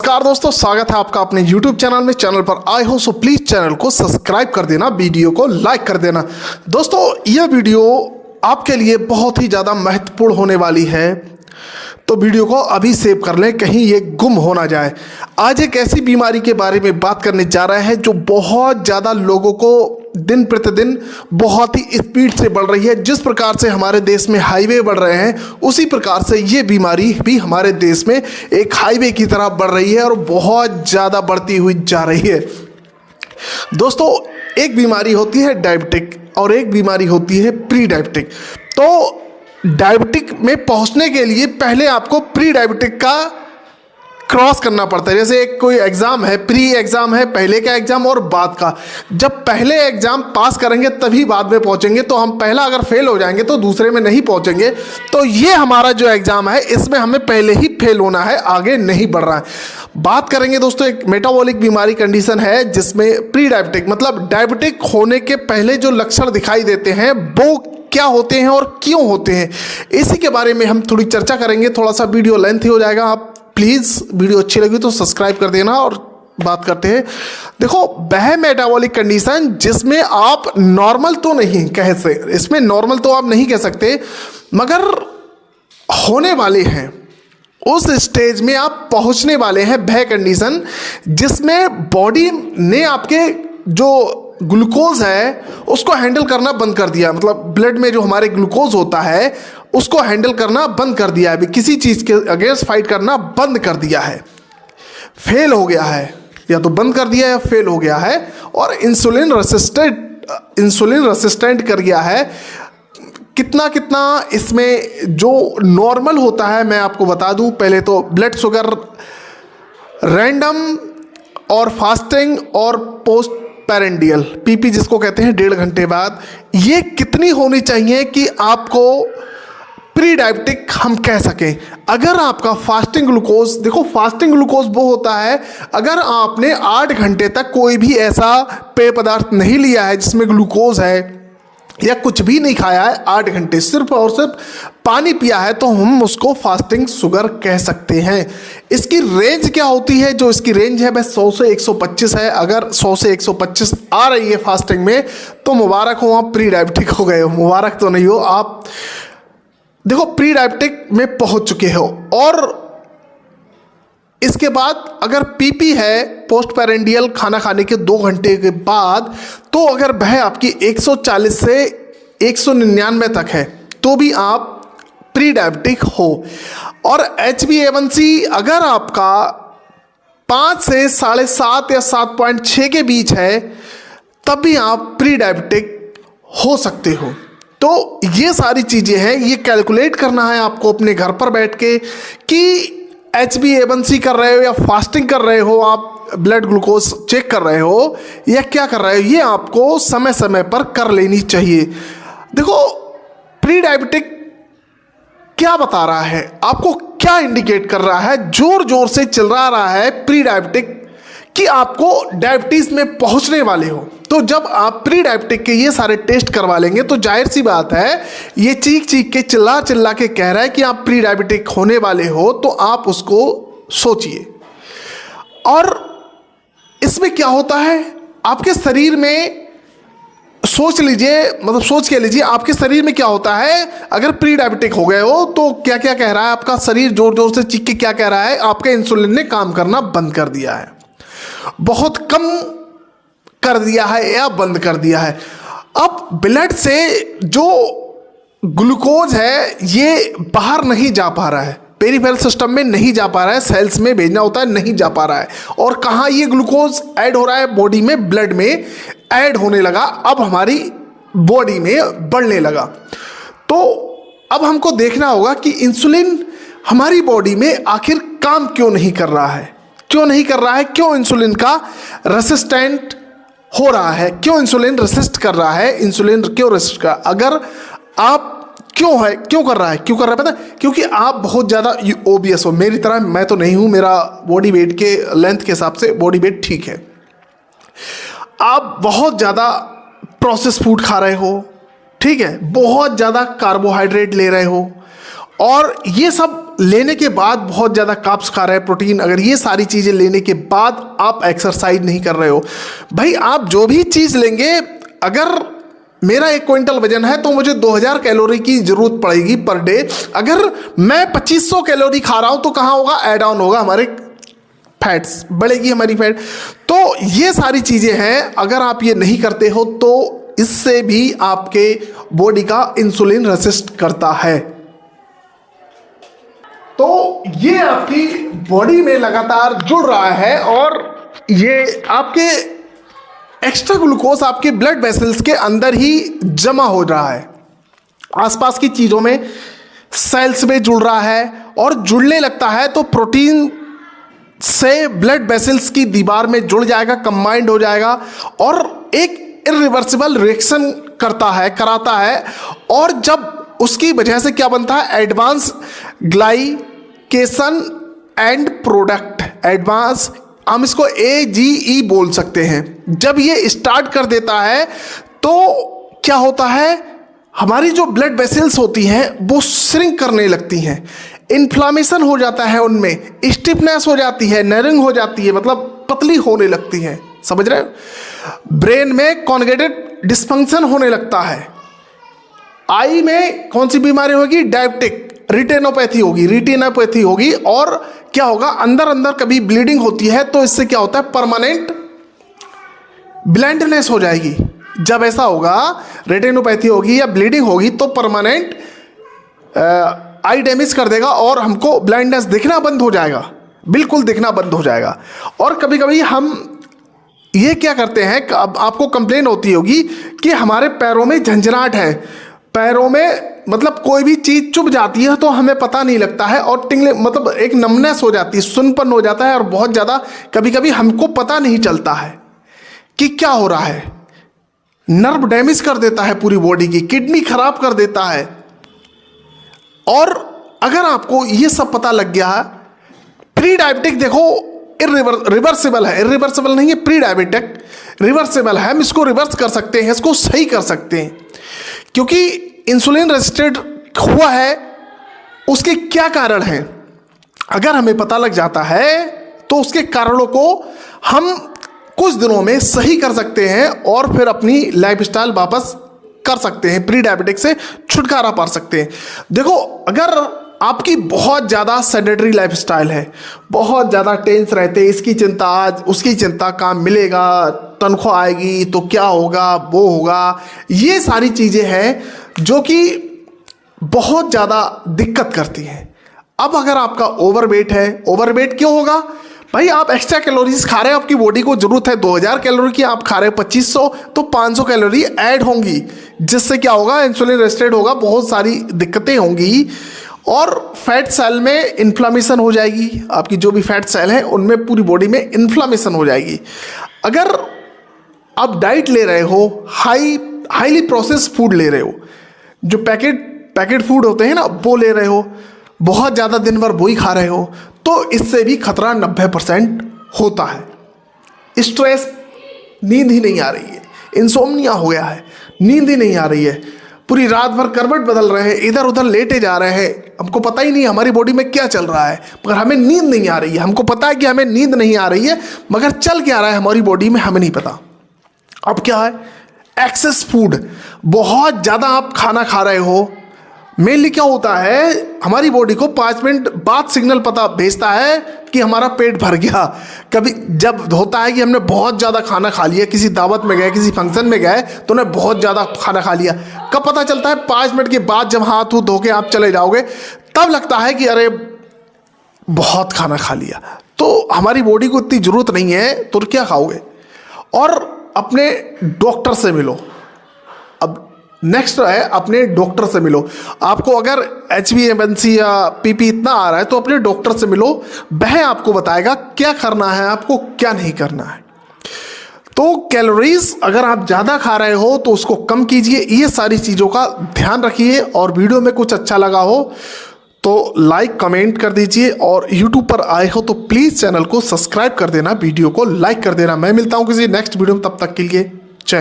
नमस्कार दोस्तों, स्वागत है आपका अपने YouTube चैनल में। चैनल पर आए हो सो प्लीज चैनल को सब्सक्राइब कर देना, वीडियो को लाइक कर देना। दोस्तों यह वीडियो आपके लिए बहुत ही ज़्यादा महत्वपूर्ण होने वाली है, तो वीडियो को अभी सेव कर लें, कहीं ये गुम हो ना जाए। आज एक ऐसी बीमारी के बारे में बात करने जा रहे हैं जो बहुत ज़्यादा लोगों को दिन प्रतिदिन बहुत ही स्पीड से बढ़ रही है। जिस प्रकार से हमारे देश में हाईवे बढ़ रहे हैं, उसी प्रकार से ये बीमारी भी हमारे देश में एक हाईवे की तरह बढ़ रही है और बहुत ज़्यादा बढ़ती हुई जा रही है। दोस्तों एक बीमारी होती है डायबिटिक और एक बीमारी होती है प्री डायबिटिक। तो डायबिटिक में पहुंचने के लिए पहले आपको प्री डायबिटिक का क्रॉस करना पड़ता है। जैसे एक कोई एग्ज़ाम है, प्री एग्ज़ाम है, पहले का एग्ज़ाम और बाद का। जब पहले एग्ज़ाम पास करेंगे तभी बाद में पहुंचेंगे, तो हम पहला अगर फेल हो जाएंगे तो दूसरे में नहीं पहुंचेंगे। तो ये हमारा जो एग्ज़ाम है इसमें हमें पहले ही फेल होना है, आगे नहीं बढ़ रहा है। बात करेंगे दोस्तों, एक मेटाबॉलिक बीमारी कंडीशन है जिसमें प्री डायबिटिक मतलब डायबिटिक होने के पहले जो लक्षण दिखाई देते हैं वो क्या होते हैं और क्यों होते हैं, इसी के बारे में हम थोड़ी चर्चा करेंगे। थोड़ा सा वीडियो लेंथी हो जाएगा, आप प्लीज़ वीडियो अच्छी लगी तो सब्सक्राइब कर देना। और बात करते हैं, देखो वह मेटाबॉलिक कंडीशन जिसमें आप नॉर्मल तो नहीं कह सकते, इसमें नॉर्मल तो आप नहीं कह सकते, मगर होने वाले हैं, उस स्टेज में आप पहुंचने वाले हैं। वह कंडीशन जिसमें बॉडी ने आपके जो ग्लूकोज है उसको हैंडल करना बंद कर दिया, मतलब ब्लड में जो हमारे ग्लूकोज होता है उसको हैंडल करना बंद कर दिया है, किसी चीज़ के अगेंस्ट फाइट करना बंद कर दिया है, फेल हो गया है, या तो बंद कर दिया है या फेल हो गया है, और इंसुलिन रेसिस्टेंट कर गया है। कितना इसमें जो नॉर्मल होता है मैं आपको बता दूं। पहले तो ब्लड शुगर रैंडम और फास्टिंग और पोस्ट पेरेंडियल पीपी जिसको कहते हैं 1.5 घंटे बाद, ये कितनी होनी चाहिए कि आपको प्री डायबिटिक हम कह सकें। अगर आपका फास्टिंग ग्लूकोज, देखो फास्टिंग ग्लूकोज वो होता है अगर आपने 8 घंटे तक कोई भी ऐसा पेय पदार्थ नहीं लिया है जिसमें ग्लूकोज है, या कुछ भी नहीं खाया है, 8 घंटे सिर्फ और सिर्फ पानी पिया है, तो हम उसको फास्टिंग शुगर कह सकते हैं। इसकी रेंज क्या होती है? जो इसकी रेंज है वह 100 से 125 है। अगर 100 से 125 आ रही है फास्टिंग में तो मुबारक हो, आप प्री डायबिटिक हो गए हो। मुबारक तो नहीं हो, आप देखो प्री डायबिटिक में पहुंच चुके हो। और इसके बाद अगर पीपी है पोस्ट पेरेंडियल खाना खाने के 2 घंटे के बाद, तो अगर वह आपकी 140 से 199 तक है तो भी आप प्री डायबिटिक हो। और HbA1c अगर आपका 5 से 7.5 या 7.6 के बीच है तब भी आप प्री डायबिटिक हो सकते हो। तो ये सारी चीज़ें हैं, ये कैलकुलेट करना है आपको अपने घर पर बैठ के कि HbA1c कर रहे हो या फास्टिंग कर रहे हो, आप ब्लड ग्लूकोज चेक कर रहे हो या क्या कर रहे हो, ये आपको समय समय पर कर लेनी चाहिए। देखो प्री डायबिटिक क्या बता रहा है, आपको क्या इंडिकेट कर रहा है, जोर जोर से चिल्ला रहा है प्री डायबिटिक कि आपको डायबिटीज़ में पहुंचने वाले हो। तो जब आप प्री डायबिटिक के ये सारे टेस्ट करवा लेंगे तो जाहिर सी बात है, ये चीख चीख के चिल्ला के कह रहा है कि आप प्री डायबिटिक होने वाले हो, तो आप उसको सोचिए। और इसमें क्या होता है, आपके शरीर में सोच लीजिए, मतलब सोच के लीजिए आपके शरीर में क्या होता है। अगर प्री डायबिटिक हो गए हो तो क्या क्या कह रहा है आपका शरीर, जोर जोर से चीख के क्या कह रहा है, आपके इंसुलिन ने काम करना बंद कर दिया है, बहुत कम कर दिया है या बंद कर दिया है। अब ब्लड से जो ग्लूकोज है ये बाहर नहीं जा पा रहा है, पेरिफेरल सिस्टम में नहीं जा पा रहा है, सेल्स में भेजना होता है, नहीं जा पा रहा है। और कहाँ ये ग्लूकोज ऐड हो रहा है? बॉडी में, ब्लड में ऐड होने लगा, अब हमारी बॉडी में बढ़ने लगा। तो अब हमको देखना होगा कि इंसुलिन हमारी बॉडी में आखिर काम क्यों नहीं कर रहा है, क्यों नहीं कर रहा है, क्यों इंसुलिन का रेसिस्टेंट हो रहा है, क्यों इंसुलिन रेसिस्ट कर रहा है, इंसुलिन क्यों रेसिस्ट कर, अगर आप क्यों कर रहा है पता है? क्योंकि आप बहुत ज़्यादा ओबियस हो, मेरी तरह मैं तो नहीं हूँ, मेरा बॉडी वेट के लेंथ के हिसाब से बॉडी वेट ठीक है। आप बहुत ज़्यादा प्रोसेस फूड खा रहे हो, ठीक है, बहुत ज़्यादा कार्बोहाइड्रेट ले रहे हो, और ये सब लेने के बाद बहुत ज़्यादा कार्ब्स खा रहे हैं, प्रोटीन, अगर ये सारी चीज़ें लेने के बाद आप एक्सरसाइज नहीं कर रहे हो, भाई आप जो भी चीज़ लेंगे, अगर मेरा 1 क्विंटल वजन है तो मुझे 2000 कैलोरी की जरूरत पड़ेगी पर डे। अगर मैं 2500 कैलोरी खा रहा हूं तो कहाँ होगा, ऐड ऑन होगा, हमारे फैट्स बढ़ेगी, हमारी फैट। तो ये सारी चीज़ें हैं, अगर आप ये नहीं करते हो तो इससे भी आपके बॉडी का इंसुलिन रेसिस्ट करता है। तो ये आपकी बॉडी में लगातार जुड़ रहा है और ये आपके एक्स्ट्रा ग्लूकोज आपके ब्लड वेसल्स के अंदर ही जमा हो रहा है, आसपास की चीज़ों में, सेल्स में जुड़ रहा है और जुड़ने लगता है तो प्रोटीन से ब्लड वेसल्स की दीवार में जुड़ जाएगा, कंबाइंड हो जाएगा और एक इरिवर्सिबल रिएक्शन कराता है। और जब उसकी वजह से क्या बनता है, advance glycation end product, advance, हम इसको AGE बोल सकते हैं। जब ये स्टार्ट कर देता है तो क्या होता है, हमारी जो ब्लड वेसल्स होती हैं वो श्रिंक करने लगती हैं, इन्फ्लामेशन हो जाता है उनमें, स्टिफनेस हो जाती है, नरिंग हो जाती है, मतलब पतली होने लगती हैं, समझ रहे हो। ब्रेन में कॉन्जुगेटेड डिस्फंक्शन होने लगता है। आई में कौन सी बीमारी होगी, डायबिटिक रेटिनोपैथी होगी। और क्या होगा, अंदर अंदर कभी ब्लीडिंग होती है तो इससे क्या होता है, परमानेंट ब्लाइंडनेस हो जाएगी। जब ऐसा होगा, रेटिनोपैथी होगी या ब्लीडिंग होगी तो परमानेंट आई डैमेज कर देगा और हमको ब्लाइंडनेस दिखना बंद हो जाएगा, बिल्कुल दिखना बंद हो जाएगा। और कभी कभी हम ये क्या करते हैं, अब आपको कंप्लेन होती होगी कि हमारे पैरों में झंझनाहट है, पैरों में मतलब कोई भी चीज़ चुभ जाती है तो हमें पता नहीं लगता है और टिंगले, मतलब एक नमनेस हो जाती है, सुनपन हो जाता है और बहुत ज़्यादा कभी कभी हमको पता नहीं चलता है कि क्या हो रहा है। नर्व डैमेज कर देता है पूरी बॉडी की, किडनी खराब कर देता है। और अगर आपको ये सब पता लग गया, प्री डायबिटिक देखो रिवर्सिबल है, इरिवर्सिबल नहीं है, प्री डायबिटिक रिवर्सिबल है, हम इसको रिवर्स कर सकते हैं, इसको सही कर सकते हैं। क्योंकि इंसुलिन रेजिस्टेंट हुआ है, उसके क्या कारण हैं, अगर हमें पता लग जाता है तो उसके कारणों को हम कुछ दिनों में सही कर सकते हैं और फिर अपनी लाइफस्टाइल वापस कर सकते हैं, प्री डायबिटिक से छुटकारा पा सकते हैं। देखो, अगर आपकी बहुत ज़्यादा सेडेंटरी लाइफस्टाइल है, बहुत ज़्यादा टेंस रहते हैं, इसकी चिंता आज, उसकी चिंता, काम मिलेगा, तनख्वाह आएगी तो क्या होगा, वो होगा, ये सारी चीज़ें हैं जो कि बहुत ज़्यादा दिक्कत करती हैं। अब अगर आपका ओवरवेट है, ओवरवेट क्यों होगा भाई, आप एक्स्ट्रा कैलोरीज खा रहे हो, आपकी बॉडी को जरूरत है 2000 कैलोरी की, आप खा रहे हो 2500, तो 500 कैलोरी ऐड होंगी, जिससे क्या होगा, इंसुलिन रेजिस्टेंट होगा, बहुत सारी दिक्कतें होंगी और फैट सेल में इन्फ्लामेशन हो जाएगी। आपकी जो भी फैट सेल है उनमें पूरी बॉडी में इन्फ्लामेशन हो जाएगी। अगर आप डाइट ले रहे हो, हाईली प्रोसेस्ड फूड ले रहे हो, जो पैकेट फूड होते हैं ना, वो ले रहे हो, बहुत ज़्यादा दिन भर वही खा रहे हो, तो इससे भी खतरा 90% होता है। स्ट्रेस, नींद ही नहीं आ रही है, इंसोम्निया हो गया है, नींद ही नहीं आ रही है, पूरी रात भर करवट बदल रहे हैं, इधर उधर लेटे जा रहे हैं, हमको पता ही नहीं हमारी बॉडी में क्या चल रहा है, मगर हमें नींद नहीं आ रही है। हमको पता है कि हमें नींद नहीं आ रही है, मगर चल क्या रहा है हमारी बॉडी में हमें नहीं पता। अब क्या है, एक्सेस फूड, बहुत ज़्यादा आप खाना खा रहे हो। मेनली क्या होता है, हमारी बॉडी को 5 मिनट बाद सिग्नल पता भेजता है कि हमारा पेट भर गया। कभी जब होता है कि हमने बहुत ज़्यादा खाना खा लिया, किसी दावत में गए, किसी फंक्शन में गए तो उन्हें बहुत ज़्यादा खाना खा लिया, कब पता चलता है, 5 मिनट के बाद जब हाथ धो के आप चले जाओगे तब लगता है कि अरे बहुत खाना खा लिया। तो हमारी बॉडी को इतनी ज़रूरत नहीं है, तो क्या खाओगे। और अपने डॉक्टर से मिलो। अब नेक्स्ट है, अपने डॉक्टर से मिलो। आपको अगर HbA1c या PP इतना आ रहा है तो अपने डॉक्टर से मिलो, वह आपको बताएगा क्या करना है, आपको क्या नहीं करना है। तो कैलोरीज अगर आप ज़्यादा खा रहे हो तो उसको कम कीजिए, ये सारी चीज़ों का ध्यान रखिए। और वीडियो में कुछ अच्छा लगा हो तो लाइक कमेंट कर दीजिए, और यूट्यूब पर आए हो तो प्लीज़ चैनल को सब्सक्राइब कर देना, वीडियो को लाइक कर देना। मैं मिलता हूँ किसी नेक्स्ट वीडियो में, तब तक के लिए